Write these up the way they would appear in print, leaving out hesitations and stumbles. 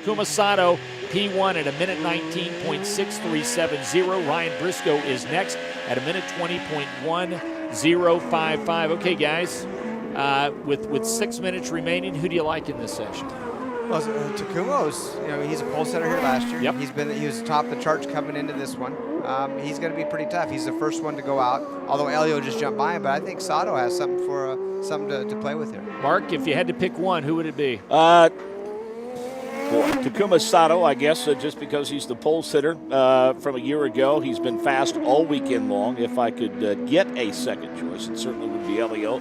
Takuma Sato, P1 at a minute 19.6370. Ryan Briscoe is next at a minute 20.1055. Okay, guys, with 6 minutes remaining, who do you like in this session? Well, Takuma's, he's a pole setter here last year. Yep. He was top of the charts coming into this one. He's going to be pretty tough. He's the first one to go out, although Elio just jumped by him. But I think Sato has something to play with here. Mark, if you had to pick one, who would it be? Takuma Sato, I guess, just because he's the pole sitter from a year ago. He's been fast all weekend long. If I could get a second choice, it certainly would be Elio.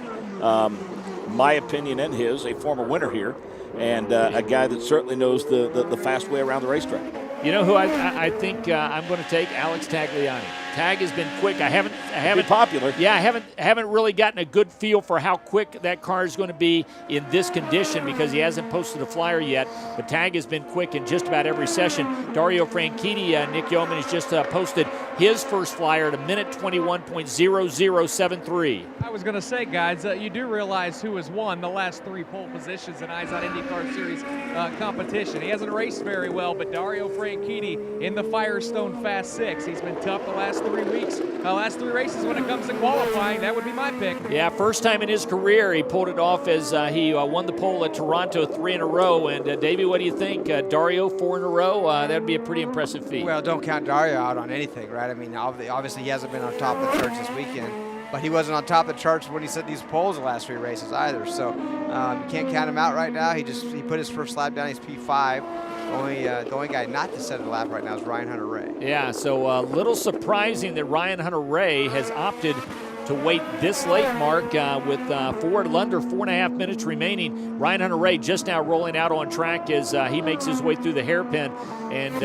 My opinion and his, a former winner here, and a guy that certainly knows the fast way around the racetrack. You know who I think I'm going to take? Alex Tagliani. Tag has been quick. I haven't popular. Yeah, I haven't really gotten a good feel for how quick that car is going to be in this condition because he hasn't posted a flyer yet. But Tag has been quick in just about every session. Dario Franchitti, Nick Yeoman has just posted his first flyer at a minute 21.0073. I was going to say, guys, you do realize who has won the last 3 pole positions in IZOD IndyCar Series competition. He hasn't raced very well, but Dario Franchitti in the Firestone Fast 6. He's been tough the last 3 weeks, last 3 races when it comes to qualifying. That would be my pick. Yeah, first time in his career he pulled it off as he won the pole at Toronto 3 in a row. And Davey, what do you think? Dario 4 in a row? That would be a pretty impressive feat. Well, don't count Dario out on anything, right? I mean, obviously he hasn't been on top of the charts this weekend, but he wasn't on top of the charts when he set these poles the last 3 races either. So you can't count him out right now. He put his first lap down. He's P5. The only guy not to set a lap right now is Ryan Hunter-Reay. Yeah, so a little surprising that Ryan Hunter-Reay has opted to wait this late, Mark, with under 4.5 minutes remaining. Ryan Hunter-Reay just now rolling out on track as he makes his way through the hairpin. And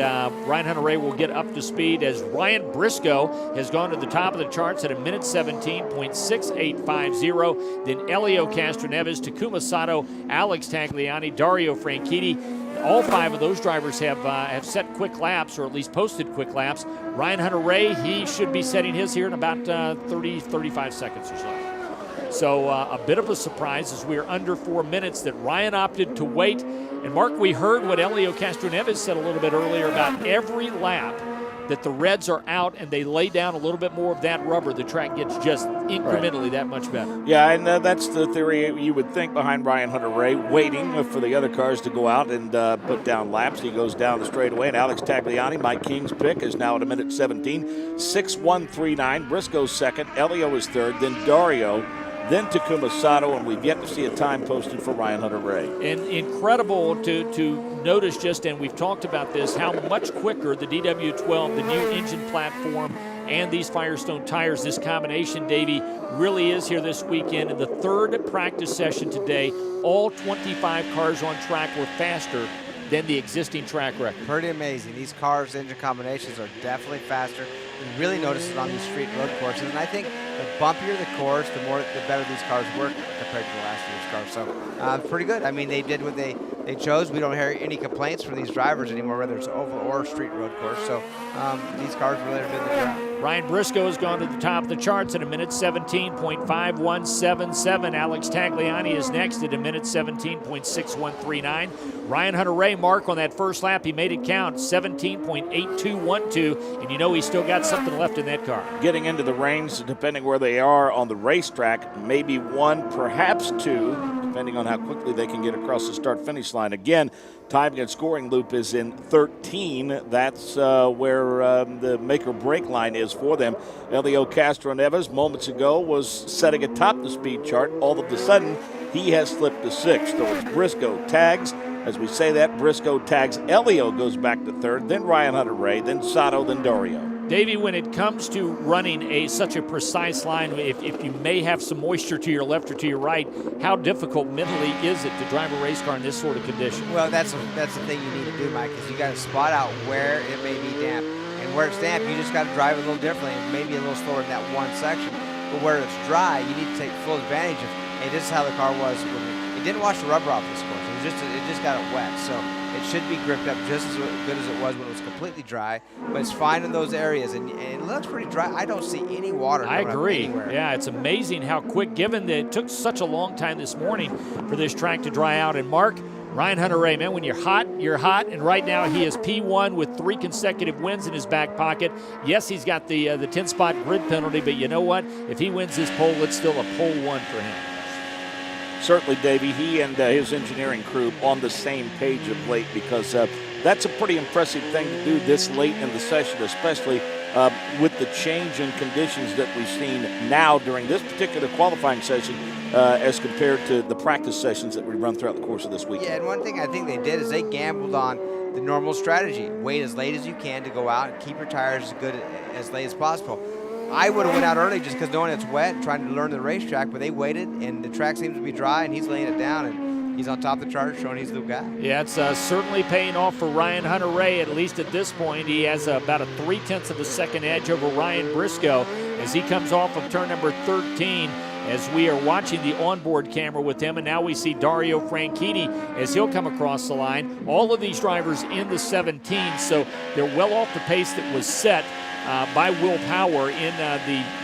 Ryan Hunter-Reay will get up to speed as Ryan Briscoe has gone to the top of the charts at a minute 17.6850. Then Elio Castroneves, Takuma Sato, Alex Tagliani, Dario Franchitti. All 5 of those drivers have set quick laps, or at least posted quick laps. Ryan Hunter-Reay, he should be setting his here in about 35 seconds or so. So a bit of a surprise as we're under 4 minutes that Ryan opted to wait. And Mark, we heard what Elio Castroneves said a little bit earlier about every lap that the Reds are out and they lay down a little bit more of that rubber, the track gets just incrementally that much better. Yeah, and that's the theory you would think behind Ryan Hunter-Reay, waiting for the other cars to go out and put down laps. He goes down the straightaway, and Alex Tagliani, Mike King's pick, is now at a minute 17.6139. Briscoe's second, Elio is third, then Dario, then Takuma Sato, and we've yet to see a time posted for Ryan Hunter-Reay. And incredible to notice just, and we've talked about this, how much quicker the DW12, the new engine platform, and these Firestone tires, this combination, Davey, really is here this weekend. In the 3rd practice session today, all 25 cars on track were faster than the existing track record. Pretty amazing. These cars' engine combinations are definitely faster. You really notice it on these street road courses, and I think the bumpier the course, the better these cars work compared to the last year's cars. So pretty good. I mean, they did what they chose. We don't hear any complaints from these drivers anymore, whether it's oval or street road course. So these cars really are doing the job. Ryan Briscoe has gone to the top of the charts at a minute 17.5177. Alex Tagliani is next at a minute 17.6139. Ryan Hunter-Reay, Mark, on that first lap, he made it count, 17.8212, and you know he's still got something left in that car. Getting into the range, depending where they are on the racetrack, maybe 1, perhaps 2, depending on how quickly they can get across the start-finish line. Again, timing and scoring loop is in 13. That's where the make-or-break line is for them. Elio Castroneves, moments ago, was setting atop the speed chart. All of a sudden, he has slipped to 6th. So it's Briscoe tags. As we say that, Briscoe tags. Elio goes back to 3rd, then Ryan Hunter-Reay, then Sato, then Dario. Davey, when it comes to running such a precise line, if you may have some moisture to your left or to your right, how difficult mentally is it to drive a race car in this sort of condition? Well, that's the thing you need to do, Mike, is you got to spot out where it may be damp. And where it's damp, you just got to drive it a little differently, and maybe a little slower in that one section. But where it's dry, you need to take full advantage of. And this is how the car was when it didn't wash the rubber off this course. It just got it wet, so it should be gripped up just as good as it was when it was completely dry. But it's fine in those areas, and it looks pretty dry. I don't see any water. I agree. Anywhere. Yeah, it's amazing how quick, given that it took such a long time this morning for this track to dry out. And Mark, Ryan Hunter-Reay, man, when you're hot, you're hot. And right now he is P1 with 3 consecutive wins in his back pocket. Yes, he's got the 10-spot grid penalty, but you know what? If he wins this pole, it's still a pole 1 for him. Certainly, Davey, he and his engineering crew on the same page of late, because that's a pretty impressive thing to do this late in the session, especially with the change in conditions that we've seen now during this particular qualifying session as compared to the practice sessions that we run throughout the course of this weekend. Yeah, and one thing I think they did is they gambled on the normal strategy. Wait as late as you can to go out and keep your tires as good as late as possible. I would have went out early just because knowing it's wet and trying to learn the racetrack, but they waited, and the track seems to be dry, and he's laying it down, and he's on top of the chart showing he's the guy. Yeah, it's certainly paying off for Ryan Hunter-Reay, at least at this point. He has about a 0.3 of a second edge over Ryan Briscoe as he comes off of turn number 13, as we are watching the onboard camera with him, and now we see Dario Franchitti as he'll come across the line. All of these drivers in the 17, so they're well off the pace that was set by Will Power in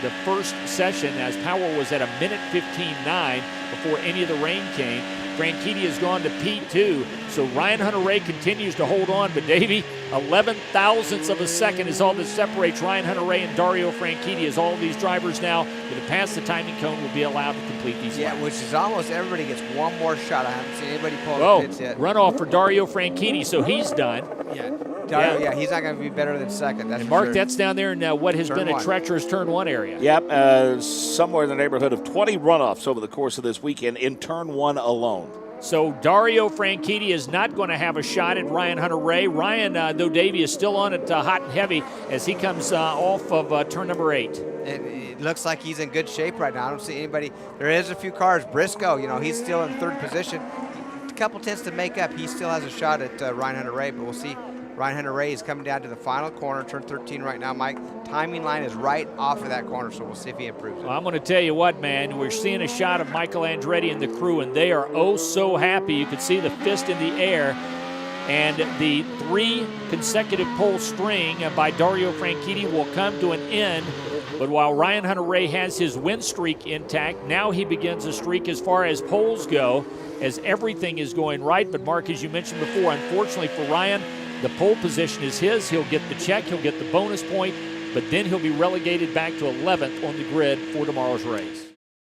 the first session, as Power was at 1:15.9 before any of the rain came. Franchitti has gone to P2, so Ryan Hunter-Reay continues to hold on, but Davey, 11 thousandths of a second is all that separates Ryan Hunter-Reay and Dario Franchitti, as all of these drivers now that have passed the timing cone will be allowed to complete these laps. Which is almost everybody gets one more shot. I haven't seen anybody pull the pits yet. Runoff for Dario Franchitti, so he's done. Dario, he's not going to be better than second. That's and Mark, sure. that's down there in what has been a treacherous turn 1 area. Yep, somewhere in the neighborhood of 20 runoffs over the course of this weekend in turn 1 alone. So Dario Franchitti is not going to have a shot at Ryan Hunter-Reay. Ryan, though, Davey, is still on it hot and heavy as he comes off of turn number 8. It looks like he's in good shape right now. I don't see anybody. There is a few cars. Briscoe, he's still in 3rd position. A couple tenths to make up. He still has a shot at Ryan Hunter-Reay, but we'll see. Ryan Hunter-Reay is coming down to the final corner, turn 13 right now, Mike. Timing line is right off of that corner, so we'll see if he improves it. Well, I'm going to tell you what, man, we're seeing a shot of Michael Andretti and the crew, and they are oh so happy. You can see the fist in the air, and the 3 consecutive pole string by Dario Franchitti will come to an end. But while Ryan Hunter-Reay has his win streak intact, now he begins a streak as far as poles go, as everything is going right. But Mark, as you mentioned before, unfortunately for Ryan, the pole position is his. He'll get the check, he'll get the bonus point, but then he'll be relegated back to 11th on the grid for tomorrow's race.